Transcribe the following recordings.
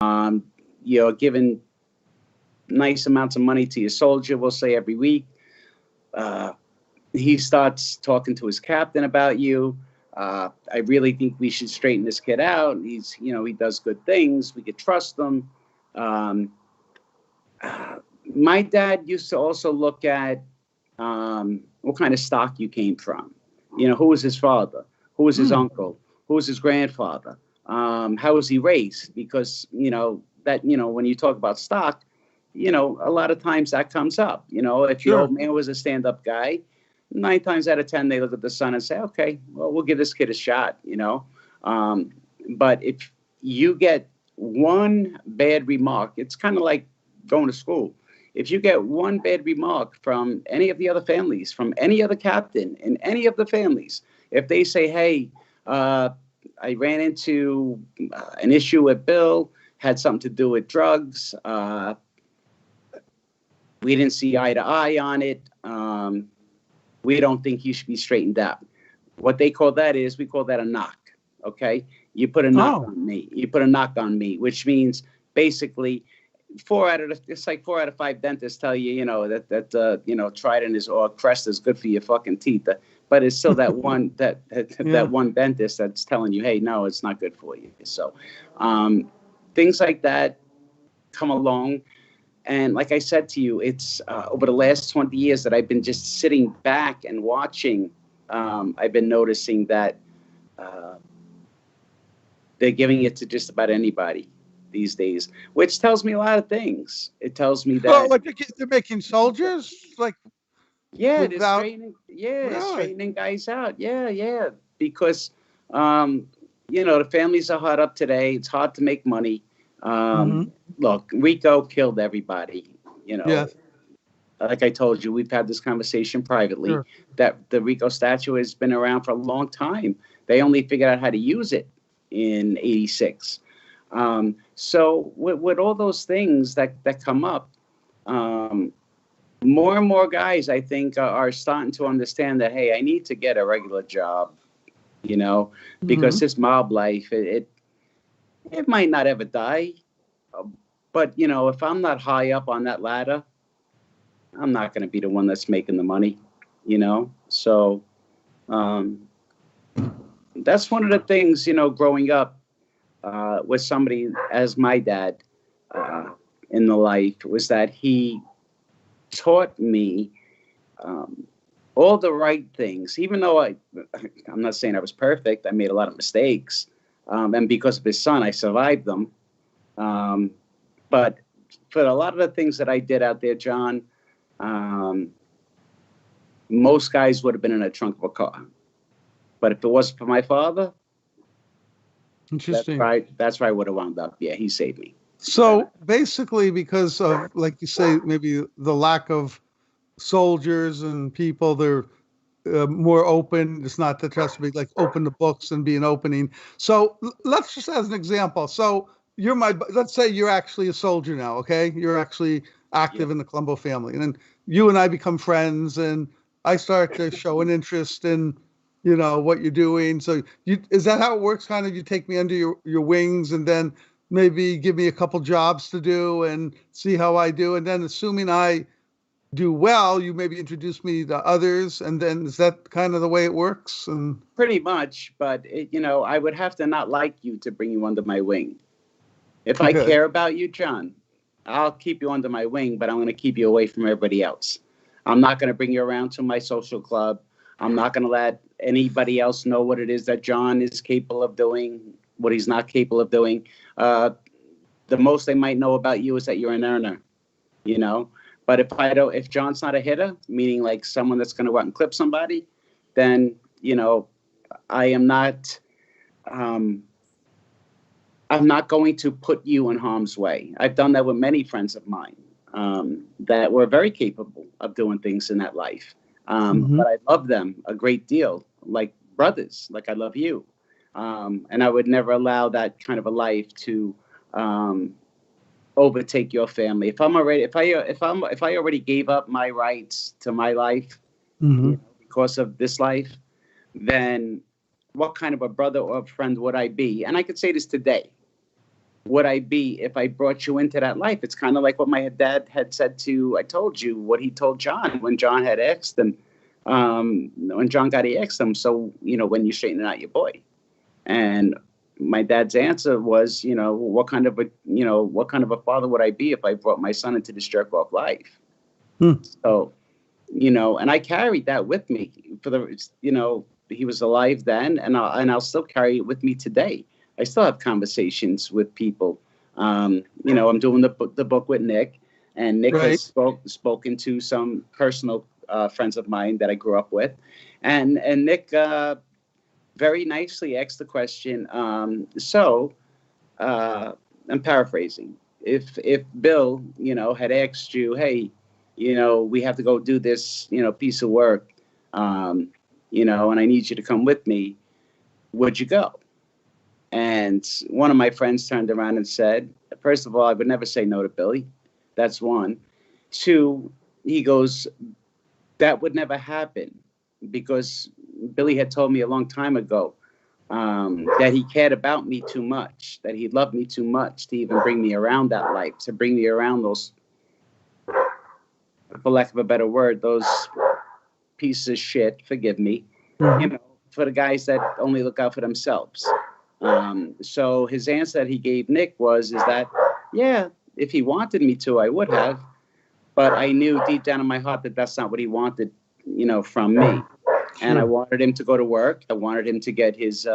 You're giving nice amounts of money to your soldier, we'll say every week. He starts talking to his captain about you. I really think we should straighten this kid out. He's, he does good things. We could trust him. My dad used to also look at what kind of stock you came from. Who was his father? Who was his uncle? Who was his grandfather? How was he raised? Because, when you talk about stock, a lot of times that comes up. If your old man was a stand-up guy, 9 times out of 10, they look at the son and say, okay, well, we'll give this kid a shot, But if you get one bad remark, it's kind of like going to school. If you get one bad remark from any of the other families, from any other captain in any of the families, if they say, hey, I ran into an issue with Bill, had something to do with drugs, we didn't see eye to eye on it, we don't think you should be straightened out. What they call that is, we call that a knock, okay? You put a knock on me. You put a knock on me, which means basically 4 out of 5 dentists tell you, that Trident or Crest is good for your fucking teeth. But it's still that one that one dentist that's telling you, hey, no, it's not good for you. So things like that come along. And like I said to you, it's over the last 20 years that I've been just sitting back and watching. I've been noticing that they're giving it to just about anybody these days, which tells me a lot of things. It tells me that they're making soldiers, like they're straightening guys out. Yeah, because the families are hard up today. It's hard to make money. Look, Rico killed everybody. Like I told you, we've had this conversation privately. That the Rico statute has been around for a long time. They only figured out how to use it in '86. So with all those things that come up, more and more guys, I think, are starting to understand that, hey, I need to get a regular job, because this mob life, it might not ever die. But, if I'm not high up on that ladder, I'm not going to be the one that's making the money, So that's one of the things, growing up with somebody as my dad in the life, was that he taught me all the right things, even though I'm not saying I was perfect. I made a lot of mistakes. And because of his son, I survived them. But for a lot of the things that I did out there, John, most guys would have been in a trunk of a car. But if it wasn't for my father, interesting. That's where I would have wound up. Yeah, he saved me. So basically, because of, like you say, maybe the lack of soldiers and people, they're more open. It's not that it has to be like open the books and be an opening. So let's just as an example. So let's say you're actually a soldier now, okay? You're actually active in the Colombo family. And then you and I become friends, and I start to show an interest in, what you're doing. So is that how it works? Kind of, you take me under your wings, and then maybe give me a couple jobs to do and see how I do. And then assuming I do well, you maybe introduce me to others. And then is that kind of the way it works? And pretty much. But, I would have to not like you to bring you under my wing. If I care about you, John, I'll keep you under my wing, but I'm going to keep you away from everybody else. I'm not going to bring you around to my social club. I'm not going to let anybody else know what it is that John is capable of doing, what he's not capable of doing. The most they might know about you is that you're an earner, But if John's not a hitter, meaning like someone that's going to go out and clip somebody, then, I am not, I'm not going to put you in harm's way. I've done that with many friends of mine that were very capable of doing things in that life. But I love them a great deal, like brothers, like I love you. And I would never allow that kind of a life to overtake your family. If I already gave up my rights to my life because of this life, then what kind of a brother or a friend would I be? And I could say this today. would I be if I brought you into that life? It's kind of like what my dad had said I told you what he told John when John had asked him, when John got he asked him, so, when you straightening out your boy. And my dad's answer was, what kind of a father would I be if I brought my son into this jerk off life? So, and I carried that with me he was alive then, and I'll still carry it with me today. I still have conversations with people. I'm doing the book with Nick, and Nick has spoken to some personal friends of mine that I grew up with, and Nick very nicely asked the question. I'm paraphrasing. If Bill, had asked you, hey, we have to go do this, piece of work, and I need you to come with me, would you go? And one of my friends turned around and said, first of all, I would never say no to Billy. That's one. Two, he goes, that would never happen, because Billy had told me a long time ago that he cared about me too much, that he loved me too much to even bring me around that life, to bring me around those, for lack of a better word, those pieces of shit, forgive me, for the guys that only look out for themselves. So his answer that he gave Nick is that, yeah, if he wanted me to, I would have, but I knew deep down in my heart that that's not what he wanted, from me. And I wanted him to go to work. I wanted him to get his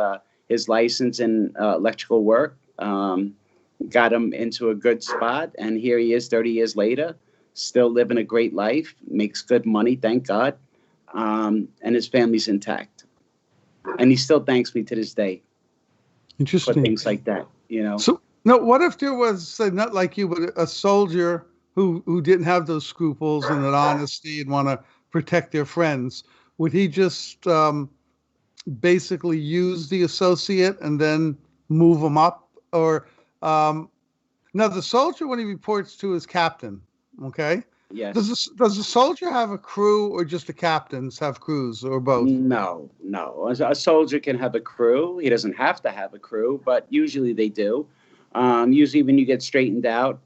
license in electrical work. Got him into a good spot, and here he is 30 years later, still living a great life, makes good money, thank God, and his family's intact. And he still thanks me to this day. Interesting. For things like that, So, no, what if there was, not like you, but a soldier who didn't have those scruples and that honesty and want to protect their friends? Would he just basically use the associate and then move them up? Or now the soldier, when he reports to his captain, okay? Yes. Does the soldier have a crew, or just the captains have crews, or both? No. A soldier can have a crew. He doesn't have to have a crew, but usually they do. Usually when you get straightened out,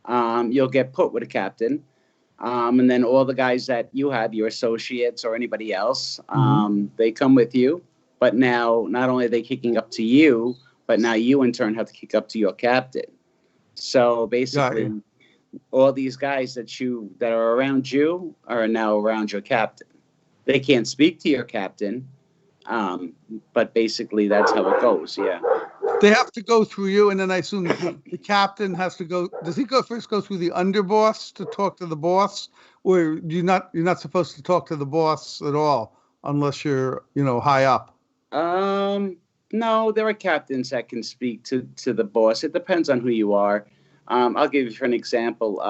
you'll get put with a captain. And then all the guys that you have, your associates or anybody else, they come with you. But now, not only are they kicking up to you, but now you in turn have to kick up to your captain. So basically, all these guys that are around you are now around your captain. They can't speak to your captain, but basically that's how it goes. Yeah. They have to go through you, and then I assume the captain has to go. Does he first go through the underboss to talk to the boss, or you're not supposed to talk to the boss at all unless you're high up? No, there are captains that can speak to the boss. It depends on who you are. I'll give you for an example.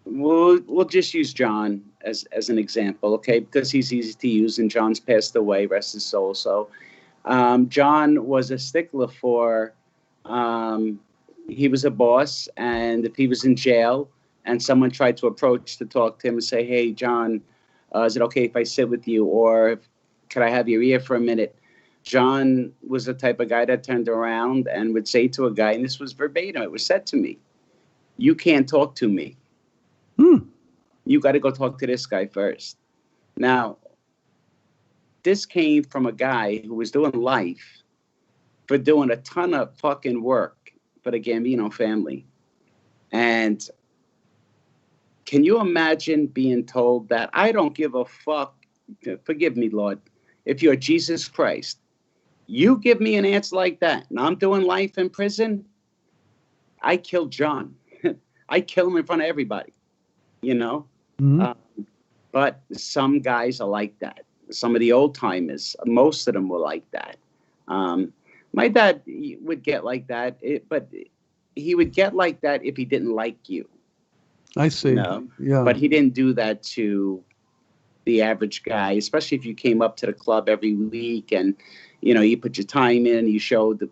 We'll just use John as an example, okay? Because he's easy to use, and John's passed away, rest his soul. So. John was a stickler for, he was a boss, and if he was in jail and someone tried to approach to talk to him and say, hey, John, is it okay if I sit with you, or could I have your ear for a minute? John was the type of guy that turned around and would say to a guy, and this was verbatim, it was said to me, you can't talk to me. You got to go talk to this guy first. Now, this came from a guy who was doing life for doing a ton of fucking work for the Gambino family. And can you imagine being told that I don't give a fuck, forgive me, Lord, if you're Jesus Christ, you give me an answer like that, and I'm doing life in prison, I killed John. I kill him in front of everybody, But some guys are like that. Some of the old timers, most of them were like that. My dad would get like that, but he would get like that if he didn't like you. I see. Yeah. But he didn't do that to the average guy, especially if you came up to the club every week and, you put your time in, you showed,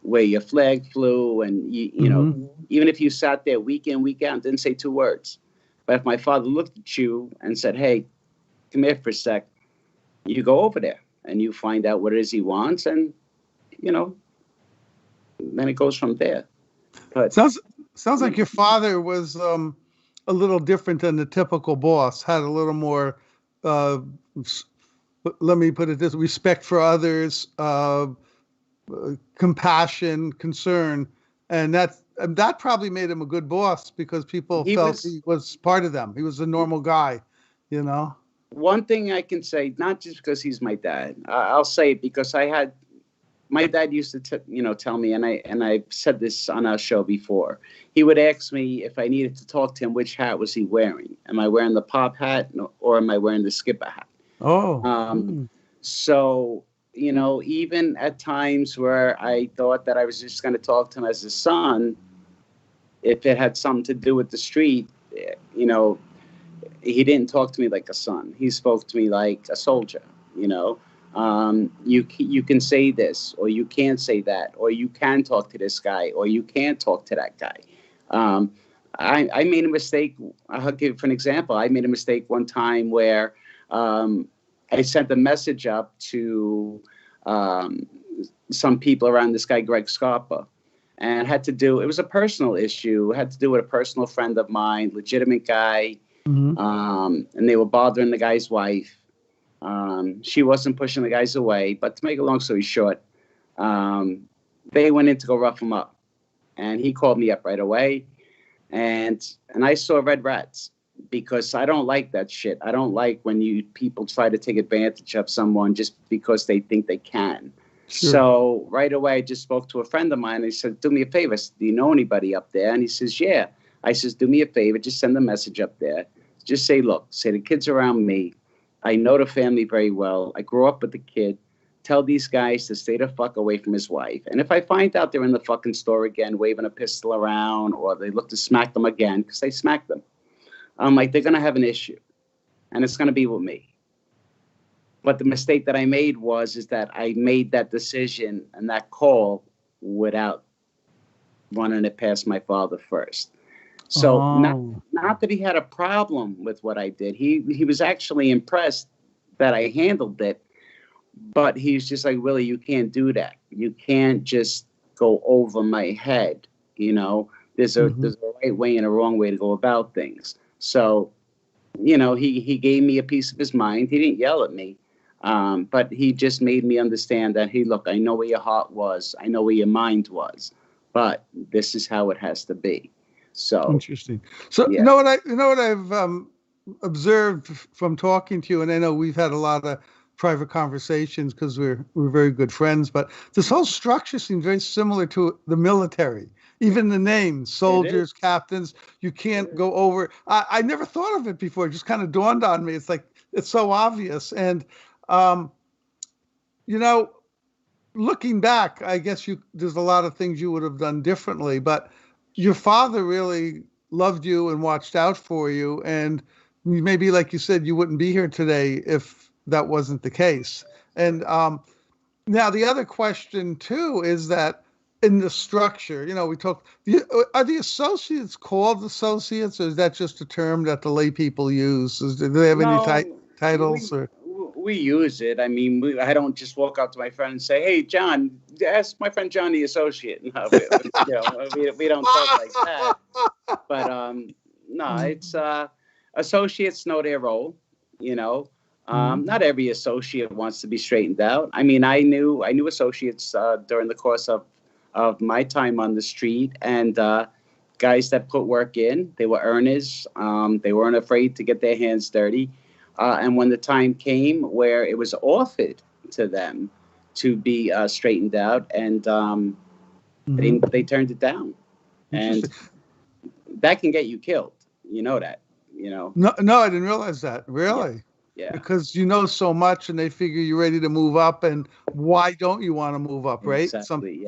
where your flag flew. And, even if you sat there week in, week out and didn't say two words. But if my father looked at you and said, hey, come here for a sec, you go over there and you find out what it is he wants, and then it goes from there. But sounds like your father was a little different than the typical boss. Had a little more, let me put it this: respect for others, compassion, concern, and that probably made him a good boss because people felt he was part of them. He was a normal guy, you know. One thing I can say, not just because he's my dad, I'll say it because my dad used to tell me, and I've said this on our show before. He would ask me if I needed to talk to him, which hat was he wearing? Am I wearing the pop hat or am I wearing the skipper hat? Oh. So, even at times where I thought that I was just going to talk to him as a son, if it had something to do with the street, he didn't talk to me like a son. He spoke to me like a soldier, You can say this, or you can't say that, or you can talk to this guy, or you can't talk to that guy. I made a mistake. I'll give an example. I made a mistake one time where I sent a message up to some people around this guy, Greg Scarpa, and it was a personal issue. It had to do with a personal friend of mine, legitimate guy, and they were bothering the guy's wife. She wasn't pushing the guys away, but to make a long story short, they went in to go rough him up, and he called me up right away, and I saw red rats because I don't like that shit. I don't like when people try to take advantage of someone just because they think they can. Sure. So right away, I just spoke to a friend of mine. And he said, "Do me a favor. Do you know anybody up there?" And he says, "Yeah." I says, "Do me a favor. Just send a message up there. Just say, look, the kid's around me. I know the family very well. I grew up with the kid. Tell these guys to stay the fuck away from his wife. And if I find out they're in the fucking store again, waving a pistol around, or they look to smack them again, because they smacked them, I'm like, they're going to have an issue. And it's going to be with me." But the mistake that I made is that I made that decision and that call without running it past my father first. So not that he had a problem with what I did. He was actually impressed that I handled it. But he's just like, "Willie, you can't do that. You can't just go over my head. There's a right way and a wrong way to go about things." So, he gave me a piece of his mind. He didn't yell at me. But he just made me understand that, "Hey, look, I know where your heart was. I know where your mind was. But this is how it has to be." So interesting. So yeah. You know what I've observed from talking to you, and I know we've had a lot of private conversations because we're very good friends, but this whole structure seems very similar to the military. Even the names, soldiers, captains, you can't go over. I never thought of it before. It just kind of dawned on me. It's like, it's so obvious. And, looking back, I guess there's a lot of things you would have done differently, but your father really loved you and watched out for you. And maybe, like you said, you wouldn't be here today if that wasn't the case. And now the other question too is that in the structure, are the associates called associates, or is that just a term that the lay people use? Do they have any titles? We use it. I mean, I don't just walk up to my friend and say, "Hey, John, ask my friend John the associate." No, we don't talk like that. But no, it's associates know their role. Not every associate wants to be straightened out. I mean, I knew associates during the course of my time on the street, and guys that put work in. They were earners. They weren't afraid to get their hands dirty. And when the time came where it was offered to them to be straightened out, and they turned it down, and that can get you killed. You know that. No, I didn't realize that. Really? Yeah. Because you know so much, and they figure you're ready to move up, and why don't you want to move up, right? Exactly.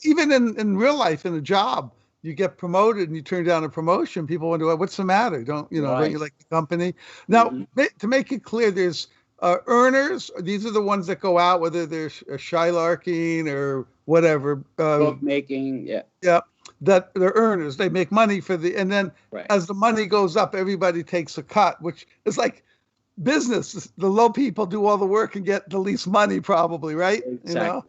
Even in real life, in a job, you get promoted and you turn down a promotion. People wonder, well, what's the matter? Don't you like the company? Now, to make it clear, there's earners. These are the ones that go out, whether they're shylarking or whatever. Bookmaking, yeah. That they're earners. They make money and then as the money goes up, everybody takes a cut, which is like business. The low people do all the work and get the least money, probably, right? Exactly.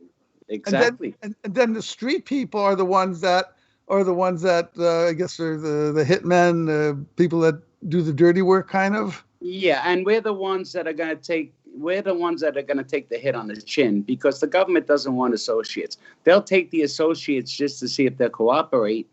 Exactly. And then the street people are the ones that I guess are the hitmen, people that do the dirty work, kind of. Yeah, and we're the ones that are going to take. We're the ones that are going to take the hit on the chin because the government doesn't want associates. They'll take the associates just to see if they'll cooperate,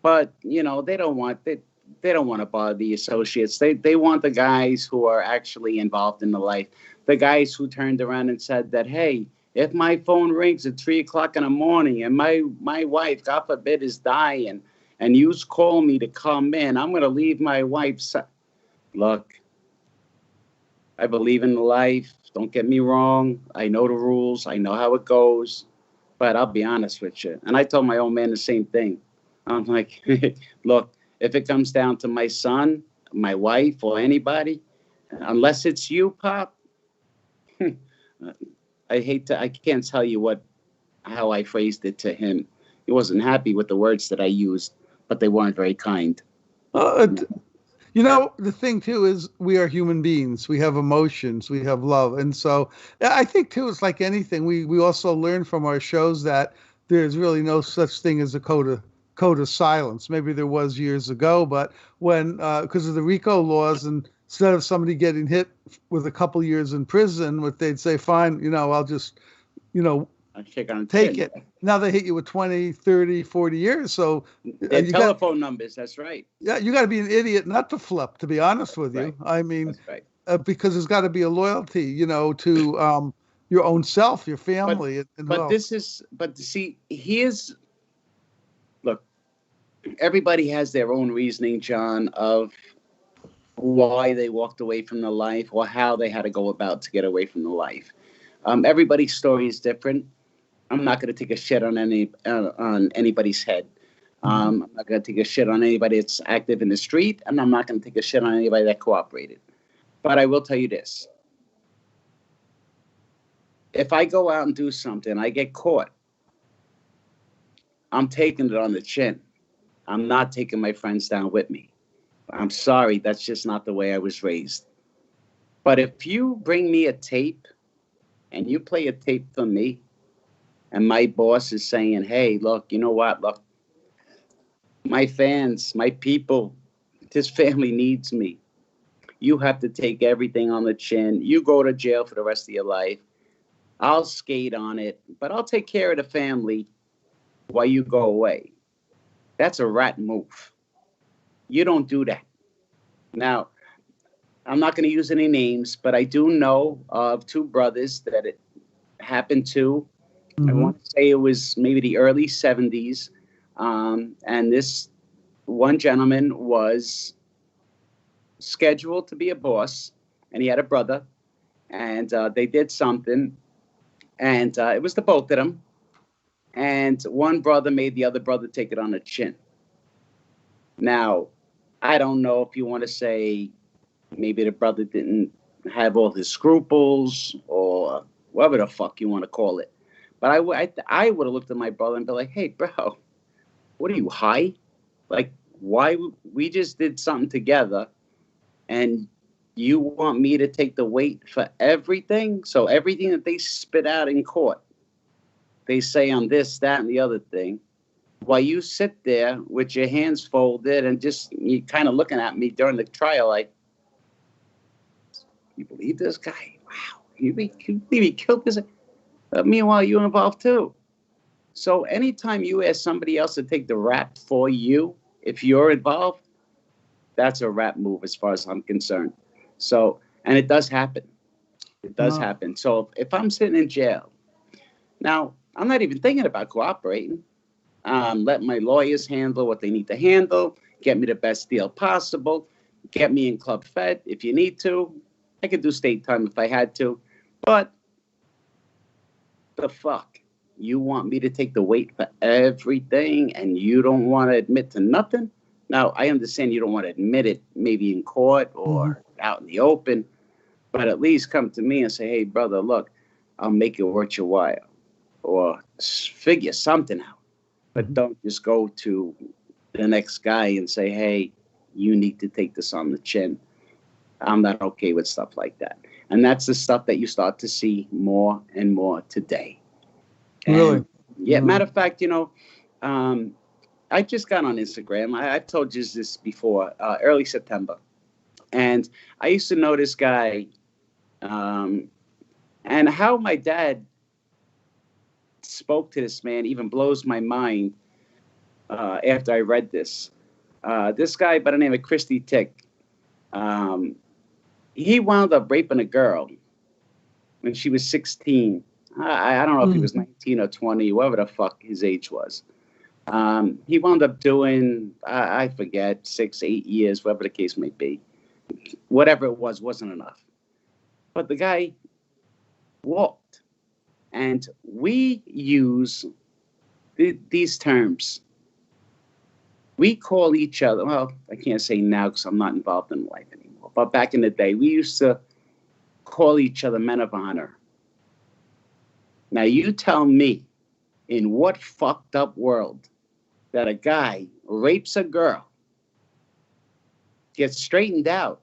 but they don't want they don't want to bother the associates. They want the guys who are actually involved in the life. The guys who turned around and said that, hey, if my phone rings at 3:00 in the morning and my wife, God forbid, is dying, and you call me to come in, I'm going to leave my wife's. Look, I believe in life. Don't get me wrong. I know the rules. I know how it goes. But I'll be honest with you. And I told my old man the same thing. I'm like, look, if it comes down to my son, my wife, or anybody, unless it's you, Pop, I can't tell you how I phrased it to him. He wasn't happy with the words that I used, but they weren't very kind. The thing too is we are human beings. We have emotions. We have love, and so I think too it's like anything. We also learn from our shows that there's really no such thing as a code of silence. Maybe there was years ago, but when because of the RICO laws, and instead of somebody getting hit with a couple years in prison, what they'd say, fine, I'll just, take it. Now they hit you with 20, 30, 40 years. So their telephone numbers. That's right. Yeah, you got to be an idiot not to flip, to be honest with you. I mean, because there's got to be a loyalty, to your own self, your family. Look, everybody has their own reasoning, John, of why they walked away from the life or how they had to go about to get away from the life. Everybody's story is different. I'm not going to take a shit on anybody's head. I'm not going to take a shit on anybody that's active in the street, and I'm not going to take a shit on anybody that cooperated. But I will tell you this. If I go out and do something, I get caught, I'm taking it on the chin. I'm not taking my friends down with me. I'm sorry, that's just not the way I was raised. But if you bring me a tape and you play a tape for me, and my boss is saying, hey, look, you know what? Look, my fans, my people, this family needs me. You have to take everything on the chin. You go to jail for the rest of your life. I'll skate on it, but I'll take care of the family while you go away. That's a rat move. You don't do that. Now, I'm not going to use any names, but I do know of two brothers that it happened to. I want to say it was maybe the early 70s. And this one gentleman was scheduled to be a boss, and he had a brother, and they did something, and it was the both of them. And one brother made the other brother take it on the chin. Now, I don't know if you want to say maybe the brother didn't have all his scruples or whatever the fuck you want to call it. But I would have looked at my brother and be like, hey, bro, what are you, high? Like, why? We just did something together, and you want me to take the weight for everything? So everything that they spit out in court, they say on this, that, and the other thing, while you sit there with your hands folded and just you kind of looking at me during the trial like, you believe this guy? Wow. You believe he killed this? Meanwhile, you're involved too. So anytime you ask somebody else to take the rap for you, if you're involved, that's a rap move as far as I'm concerned. So, and it does happen. It does happen. So if I'm sitting in jail, now I'm not even thinking about cooperating. Let my lawyers handle what they need to handle, get me the best deal possible, get me in Club Fed if you need to. I could do state time if I had to, but the fuck? You want me to take the weight for everything and you don't want to admit to nothing? Now, I understand you don't want to admit it maybe in court or out in the open, but at least come to me and say, hey, brother, look, I'll make it worth your while or figure something out. But don't just go to the next guy and say, hey, you need to take this on the chin. I'm not okay with stuff like that. And that's the stuff that you start to see more and more today. Really? And yeah, matter of fact, I just got on Instagram. I've told you this before, early September. And I used to know this guy, and how my dad spoke to this man even blows my mind after I read this. This guy by the name of Christy Tick, he wound up raping a girl when she was 16. I don't know if he was 19 or 20, whatever the fuck his age was. He wound up doing, I forget, 6, 8 years, whatever the case may be. Whatever it was, wasn't enough. But the guy walked. And we use these terms. We call each other, well, I can't say now because I'm not involved in life anymore. But back in the day, we used to call each other men of honor. Now, you tell me in what fucked up world that a guy rapes a girl, gets straightened out,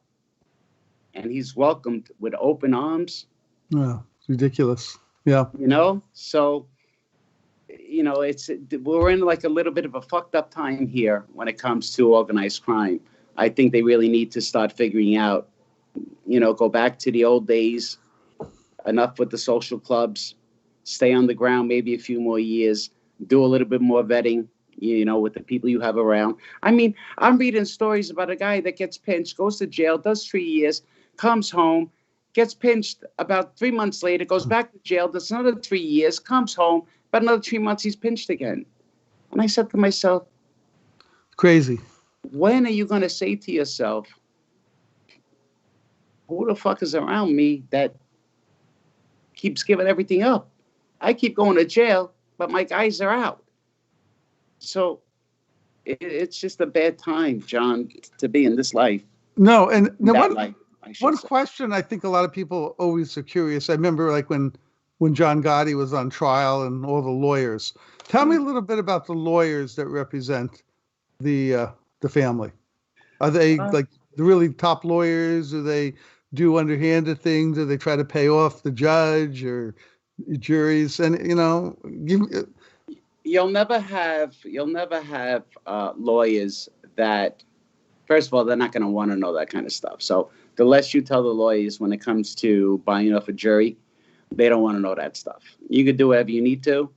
and he's welcomed with open arms? Yeah, it's ridiculous. Yeah. So, we're in like a little bit of a fucked up time here when it comes to organized crime. I think they really need to start figuring out, go back to the old days, enough with the social clubs, stay on the ground maybe a few more years, do a little bit more vetting, with the people you have around. I mean, I'm reading stories about a guy that gets pinched, goes to jail, does 3 years, comes home, gets pinched about 3 months later, goes back to jail, does another 3 years, comes home, about another 3 months, he's pinched again. And I said to myself, crazy. When are you going to say to yourself, who the fuck is around me that keeps giving everything up? I keep going to jail, but my guys are out. So it's just a bad time, John, to be in this life. No, and one question I think a lot of people always are curious. I remember like when John Gotti was on trial and all the lawyers. Tell me a little bit about the lawyers that represent the family. Are they like the really top lawyers? Do they do underhanded things? Do they try to pay off the judge or juries? And you'll never have lawyers that, first of all, they're not going to want to know that kind of stuff. So the less you tell the lawyers when it comes to buying off a jury, they don't want to know that stuff. You could do whatever you need to,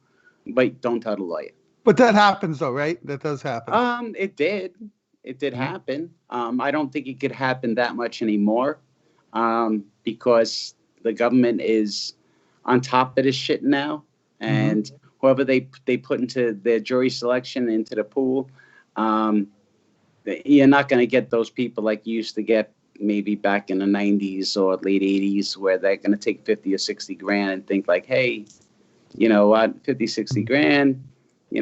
but don't tell the lawyer. But that happens though, right? That does happen. It did happen. I don't think it could happen that much anymore, because the government is on top of this shit now, and whoever they put into their jury selection into the pool, you're not going to get those people like you used to get maybe back in the 90s or late 80s, where they're going to take 50 or 60 grand and think like, hey, you know what, 50, 60 grand,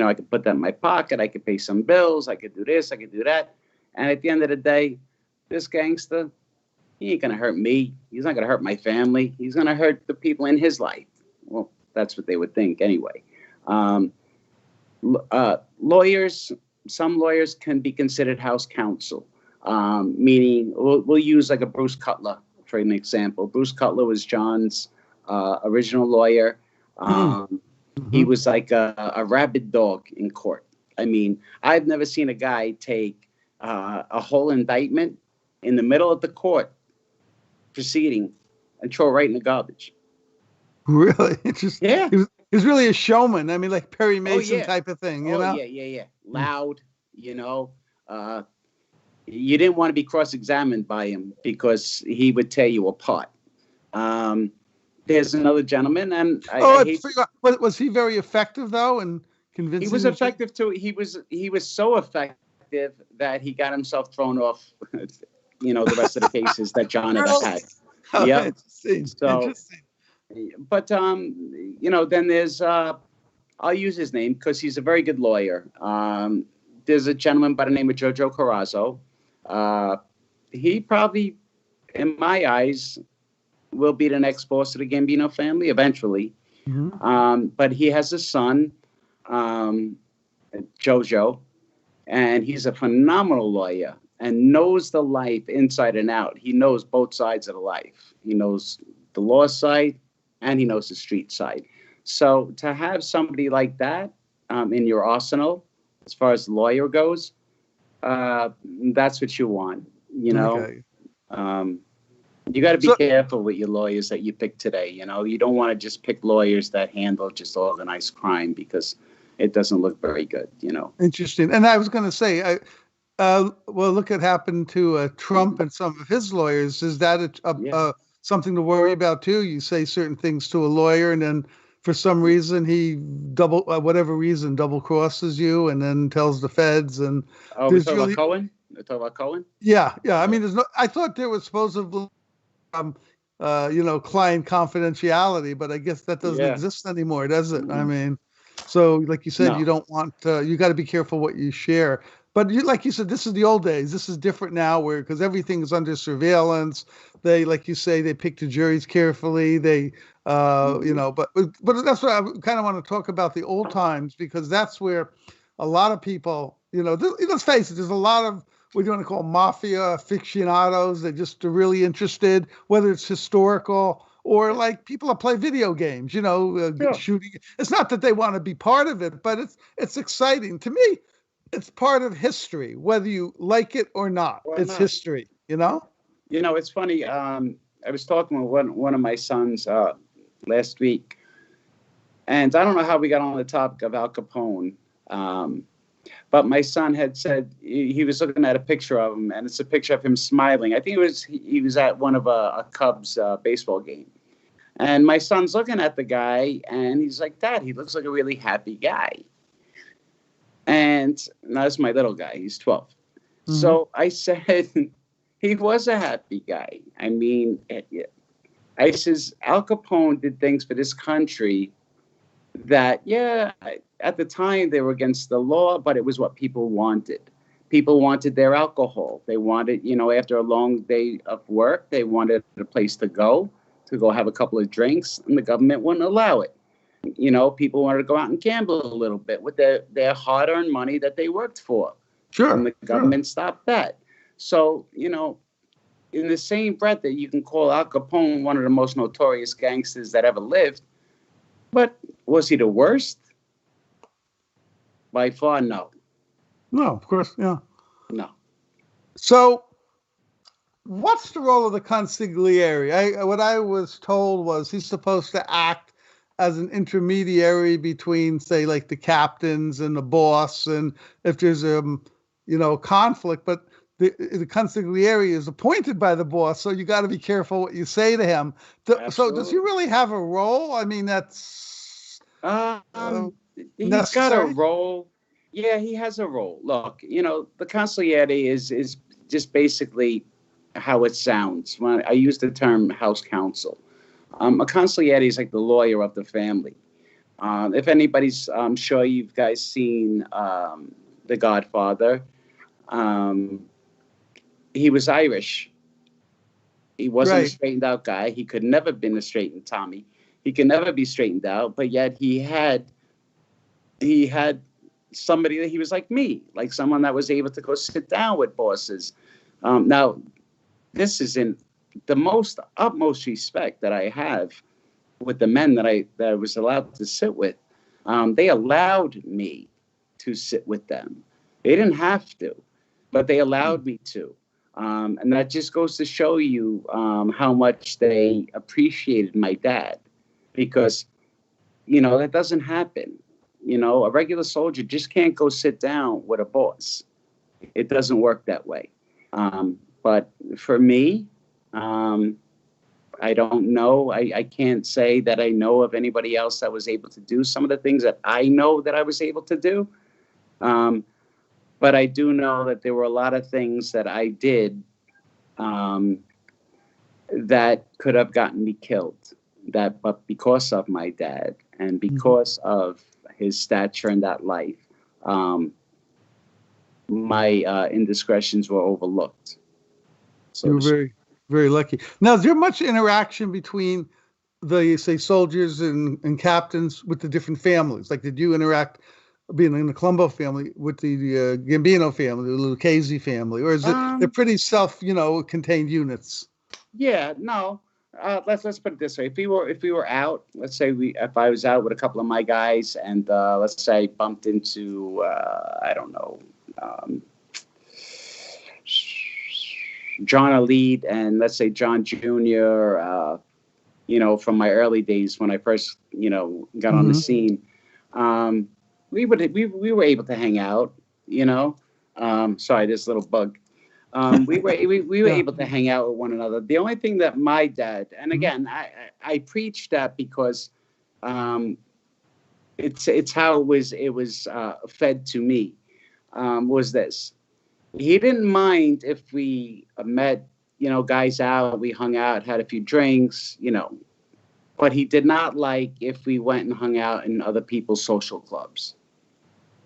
I could put that in my pocket. I could pay some bills. I could do this. I could do that. And at the end of the day, this gangster, he ain't going to hurt me. He's not going to hurt my family. He's going to hurt the people in his life. Well, that's what they would think anyway. Lawyers, some lawyers can be considered house counsel, meaning we'll use like a Bruce Cutler for an example. Bruce Cutler was John's original lawyer. He was like a rabid dog in court. I mean, I've never seen a guy take a whole indictment in the middle of the court proceeding and throw it right in the garbage. Really? Yeah. He was really a showman. I mean, like Perry Mason type of thing, you know? Yeah. Loud, you didn't want to be cross-examined by him because he would tear you apart. There's another gentleman, and was he very effective though in convincing? He was effective too. He was so effective that he got himself thrown off, the rest of the cases that John ever had. Yeah. So, but then there's I'll use his name because he's a very good lawyer. There's a gentleman by the name of Jojo Carrazzo. He probably, in my eyes, will be the next boss of the Gambino family eventually. But he has a son, Jojo, and he's a phenomenal lawyer and knows the life inside and out. He knows both sides of the life. He knows the law side and he knows the street side. So to have somebody like that in your arsenal, as far as the lawyer goes, that's what you want. You know, Okay. you got to be So careful with your lawyers that you pick today. You know, you don't want to just pick lawyers that handle just organized crime, because it doesn't look very good. You know. interesting. And I was going to say, well, look what happened to Trump and some of his lawyers. Is that Yeah. something to worry about too? You say certain things to a lawyer, and then for some reason he whatever reason double crosses you, and then tells the feds. And Oh, we there's talk about really, Cohen. We talk about Cohen. yeah, yeah. I Yeah. mean, there's no. I thought there was supposedly client confidentiality, but I guess that doesn't Yeah. exist anymore, does it? I Mm-mm. mean, so like you said, you No. don't want, you got to be careful what you share. But like you said, this is the old days. This is different now, where because everything is under surveillance. They, like you say, they pick the juries carefully. They, Mm-mm. but that's what I kind of want to talk about, the old times, because that's where a lot of people, let's face it, there's a lot of what do you want to call mafia aficionados. They're really interested, whether it's historical or Yeah. like people that play video games, Sure. shooting. It's not that they want to be part of it, but it's exciting to me. It's part of history, whether you like it or not. Why It's not? history, you know? You know, it's funny. I was talking with one of my sons last week, and I don't know how we got on the topic of Al Capone. But my son had said he was looking at a picture of him, and it's a picture of him smiling. I think he was at one of a Cubs baseball game, and my son's looking at the guy, and he's like, "Dad, he looks like a really happy guy." And that's my little guy. He's 12. Mm-hmm. So I said, he was a happy guy. I mean, I says Al Capone did things for this country that, yeah, at the time they were against the law, but it was what people wanted. People wanted their alcohol. They wanted, after a long day of work, they wanted a place to go have a couple of drinks, and the government wouldn't allow it. People wanted to go out and gamble a little bit with their hard-earned money that they worked for. And the government stopped that. So, in the same breath that you can call Al Capone one of the most notorious gangsters that ever lived, but was he the worst? By far, no. No, of course, yeah. No. So, what's the role of the consigliere? What I was told was he's supposed to act as an intermediary between, say, like the captains and the boss, and if there's conflict. But the consigliere is appointed by the boss, so you got to be careful what you say to him. So, does he really have a role? I mean, that's he's got a role. Yeah, he has a role. Look, the consigliere is just basically how it sounds. When I use the term house counsel, a consigliere is like the lawyer of the family. If anybody's, I'm sure you guys seen The Godfather. He was Irish. He wasn't a straightened out guy. He could never have been a straightened Tommy. He could never be straightened out, but yet he had somebody that he was like me, like someone that was able to go sit down with bosses. Now, this is in the utmost respect that I have with the men that I was allowed to sit with. They allowed me to sit with them. They didn't have to, but they allowed me to. And that just goes to show you how much they appreciated my dad, because, that doesn't happen. A regular soldier just can't go sit down with a boss. It doesn't work that way. But for me, I don't know. I can't say that I know of anybody else that was able to do some of the things that I know that I was able to do. But I do know that there were a lot of things that I did that could have gotten me killed. But because of my dad and because of his stature in that life, my indiscretions were overlooked. So you were very, very lucky. Now, is there much interaction between the, say, soldiers and captains with the different families? Like, did you interact, being in the Colombo family, with the Gambino family, the Lucchese family, or is it they're pretty contained units? Yeah, no. let's put it this way: if we were out, let's say if I was out with a couple of my guys, and let's say I bumped into I don't know, John Elite, and let's say John Jr. From my early days when I first got on the scene, we were able to hang out. Sorry, this little bug. We were able to hang out with one another. The only thing that my dad, and again, I preach that because it's how it was fed to me, was this. He didn't mind if we met, guys out, we hung out, had a few drinks, but he did not like if we went and hung out in other people's social clubs,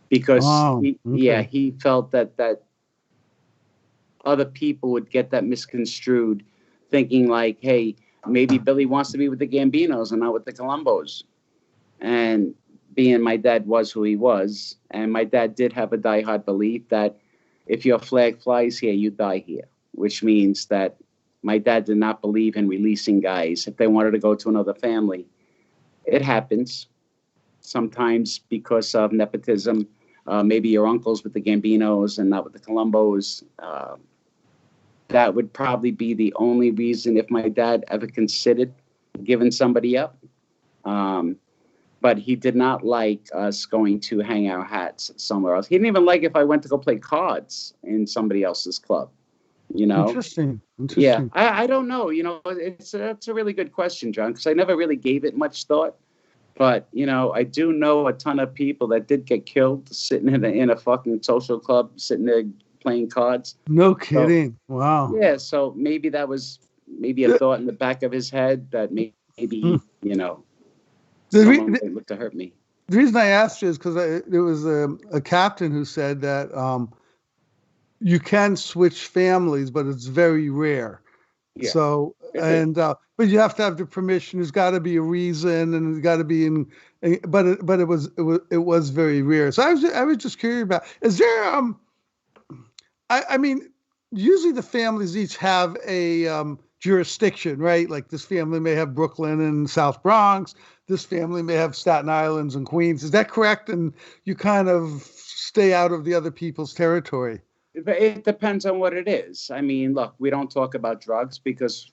because he felt that other people would get that misconstrued, thinking like, hey, maybe Billy wants to be with the Gambinos and not with the Colombos. And being my dad was who he was, and my dad did have a diehard belief that if your flag flies here, you die here, which means that my dad did not believe in releasing guys if they wanted to go to another family. It happens sometimes because of nepotism. Maybe your uncle's with the Gambinos and not with the Colombos. That would probably be the only reason if my dad ever considered giving somebody up. But he did not like us going to hang our hats somewhere else. He didn't even like if I went to go play cards in somebody else's club. Interesting. Yeah, I don't know. It's a really good question, John, because I never really gave it much thought. But I do know a ton of people that did get killed sitting in a fucking social club, sitting there playing cards. No kidding. So, wow. Yeah, so maybe that was a thought in the back of his head that maybe someone would look to hurt me. The reason I asked you is because there was a captain who said that you can switch families, but it's very rare. Yeah. So but you have to have the permission. There's got to be a reason, and there's got to be but it was very rare. So I was just curious about, is there I mean, usually the families each have a jurisdiction, right? Like this family may have Brooklyn and South Bronx. This family may have Staten Island and Queens. Is that correct? And you kind of stay out of the other people's territory. It depends on what it is. I mean, look, we don't talk about drugs because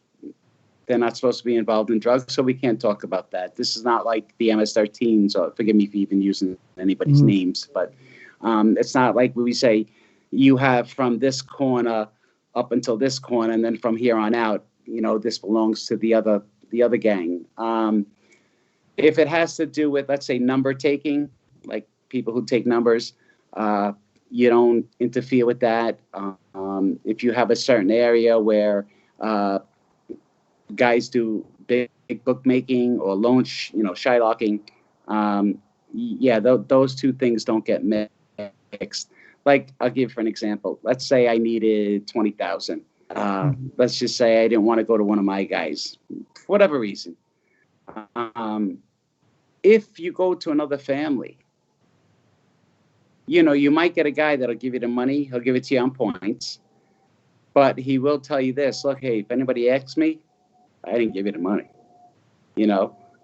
they're not supposed to be involved in drugs, so we can't talk about that. This is not like the MS-13s, or forgive me for even using anybody's names, but it's not like we say you have from this corner up until this corner, and then from here on out, this belongs to the other gang. If it has to do with, let's say, number taking, like people who take numbers, you don't interfere with that. If you have a certain area where guys do big bookmaking or loan, shylocking, those two things don't get mixed. Like, I'll give for an example. Let's say I needed $20,000. Let's just say I didn't want to go to one of my guys, for whatever reason. If you go to another family, you might get a guy that'll give you the money. He'll give it to you on points. But he will tell you this: look, hey, if anybody asks me, I didn't give you the money.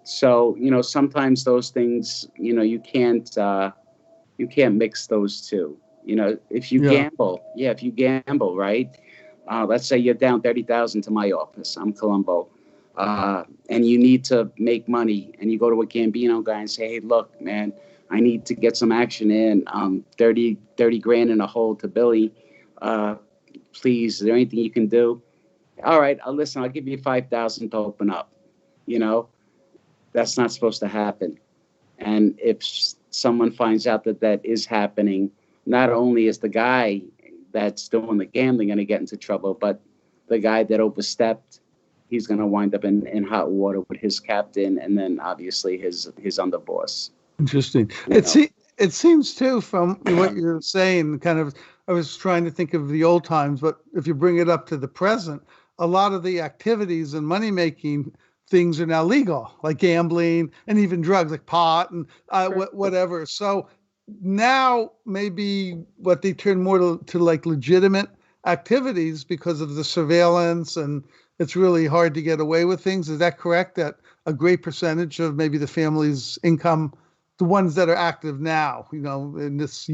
So, sometimes those things, you can't mix those two. If you gamble, right? Let's say you're down 30,000 to my office. I'm Colombo. And you need to make money, and you go to a Gambino guy and say, hey, look, man, I need to get some action in. 30 grand in a hole to Billy. Please, is there anything you can do? All right, listen, I'll give you 5,000 to open up. That's not supposed to happen. And if someone finds out that is happening, not only is the guy that's doing the gambling going to get into trouble, but the guy that overstepped, he's going to wind up in hot water with his captain and then obviously his underboss. Interesting. It seems too, from what you're saying, kind of, I was trying to think of the old times, but if you bring it up to the present, a lot of the activities and money-making things are now legal, like gambling and even drugs, like pot and whatever. So now maybe what they turn more to like legitimate activities because of the surveillance and it's really hard to get away with things. Is that correct? That a great percentage of maybe the family's income, the ones that are active now, in this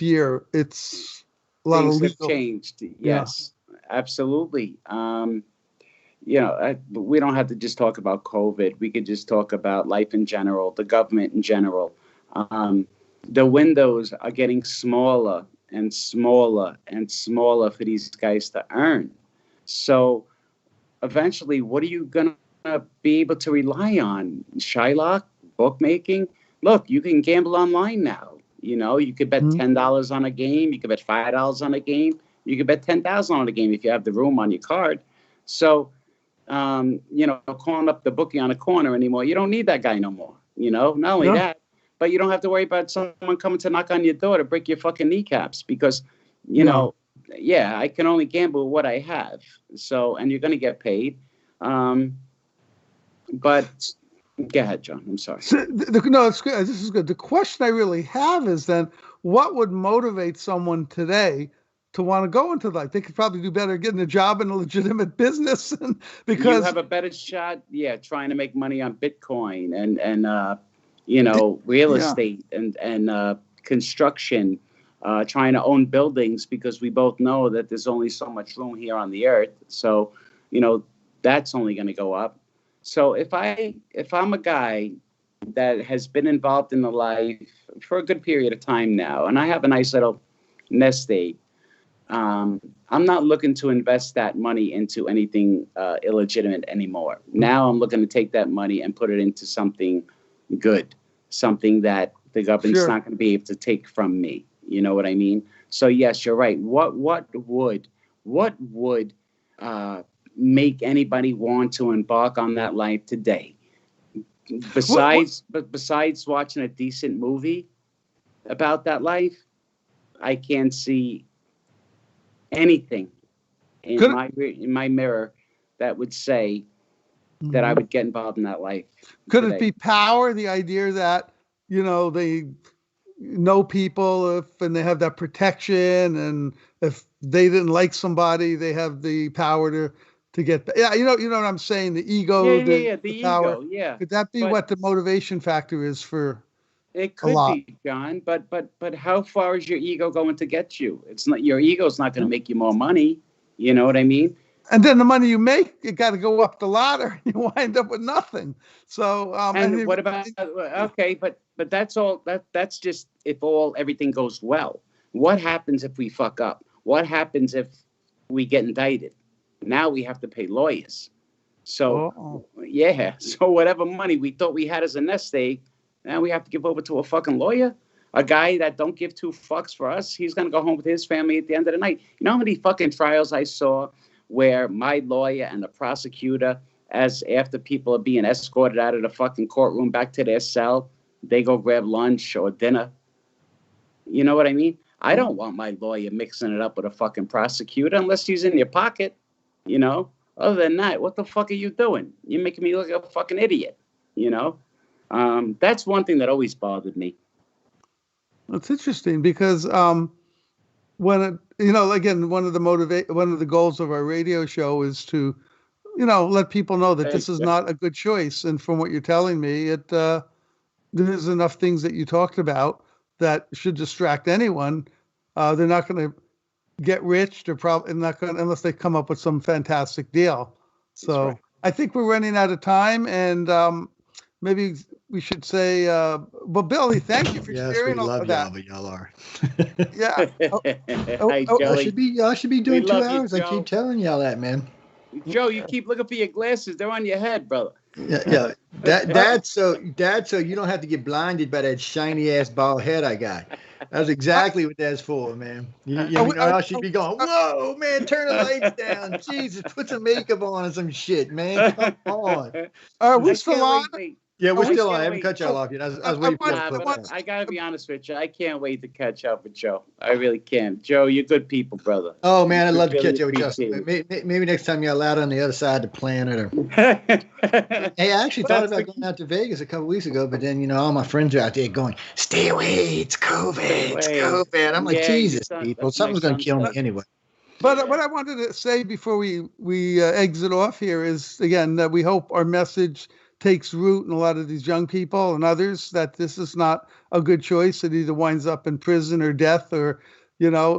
year, it's a lot Things of legal. have changed. Yes, absolutely. We don't have to just talk about COVID. We could just talk about life in general, the government in general. The windows are getting smaller and smaller and smaller for these guys to earn. So eventually, what are you going to be able to rely on? Shylock, bookmaking? Look, you can gamble online now. You could bet $10 on a game. You could bet $5 on a game. You could bet 10,000 on a game if you have the room on your card. So, calling up the bookie on a corner anymore, you don't need that guy no more. Not only that, but you don't have to worry about someone coming to knock on your door to break your fucking kneecaps because, I can only gamble what I have. So, and you're going to get paid. But go ahead, John. I'm sorry. No, it's good. This is good. The question I really have is then, what would motivate someone today to want to go into life? They could probably do better getting a job in a legitimate business, because you have a better shot. Yeah, trying to make money on Bitcoin and real estate and construction. Trying to own buildings, because we both know that there's only so much room here on the earth. So, that's only going to go up. So if I'm a guy that has been involved in the life for a good period of time now, and I have a nice little nest egg, I'm not looking to invest that money into anything illegitimate anymore. Now I'm looking to take that money and put it into something good, something that the government's not going to be able to take from me. You know what I mean? So yes, you're right. What would make anybody want to embark on that life today? Besides watching a decent movie about that life, I can't see anything in my mirror that would say that I would get involved in that life. Could it be power? The idea that they know people and they have that protection, and if they didn't like somebody, they have the power to get. Yeah, you know what I'm saying. The ego. The power. Ego. Yeah. Could that be what the motivation factor is for? It could be, John. But how far is your ego going to get you? It's not, your ego's not going to make you more money. You know what I mean? And then the money you make, you got to go up the ladder. You wind up with nothing. So, and what about? Okay, but that's all. That's just if everything goes well. What happens if we fuck up? What happens if we get indicted? Now we have to pay lawyers. So so whatever money we thought we had as a nest egg, now we have to give over to a fucking lawyer. A guy that don't give two fucks for us. He's gonna go home with his family at the end of the night. You know how many fucking trials I saw where my lawyer and the prosecutor, as after people are being escorted out of the fucking courtroom back to their cell, they go grab lunch or dinner. You know what I mean? I don't want my lawyer mixing it up with a fucking prosecutor unless he's in your pocket, Other than that, what the fuck are you doing? You're making me look like a fucking idiot, That's one thing that always bothered me. It's interesting because when again, one of the goals of our radio show is to, let people know that this is not a good choice. And from what you're telling me, there's enough things that you talked about that should distract anyone. They're not going to get rich. They're probably not going, unless they come up with some fantastic deal. So right. I think we're running out of time, and maybe we should say, well, Billy, thank you for sharing all of that. But y'all are. Yeah. I should be doing 2 hours. I keep telling y'all that, man. Joe, you keep looking for your glasses. They're on your head, brother. Yeah. That's so you don't have to get blinded by that shiny ass bald head I got. That's exactly what that's for, man. I should be going, whoa, man, turn the lights down. Jesus, put some makeup on and some shit, man. Come on. Are we still on? Yeah, we're still on. I haven't cut y'all off yet. I was waiting for the I got to be honest with you. I can't wait to catch up with Joe. I really can. Joe, you're good people, brother. Oh, man, I'd love to catch up with Justin. Maybe next time you're allowed on the other side of the planet. Hey, I actually thought about going out to Vegas a couple weeks ago, but then, all my friends are out there going, stay away, it's COVID, it's COVID. I'm like, Jesus, people, something's going to kill me anyway. But what I wanted to say before we exit off here is, again, that we hope our message takes root in a lot of these young people and others, that this is not a good choice. It either winds up in prison or death, or,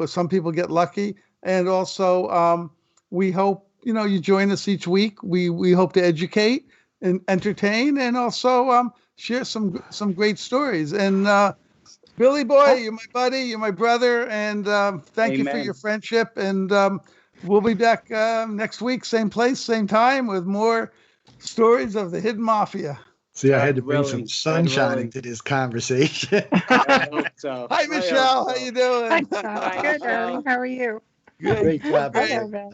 some people get lucky. And also, we hope, you join us each week. We hope to educate and entertain, and also share some great stories. And Billy boy, you're my buddy, you're my brother, and thank you for your friendship. And we'll be back next week, same place, same time, with more stories of the hidden mafia. See, I had to bring some sunshine into this conversation. I hope so. Hi, Michelle. How you doing? Hi, good, Ernie. How are you? Good. Great job. Hi,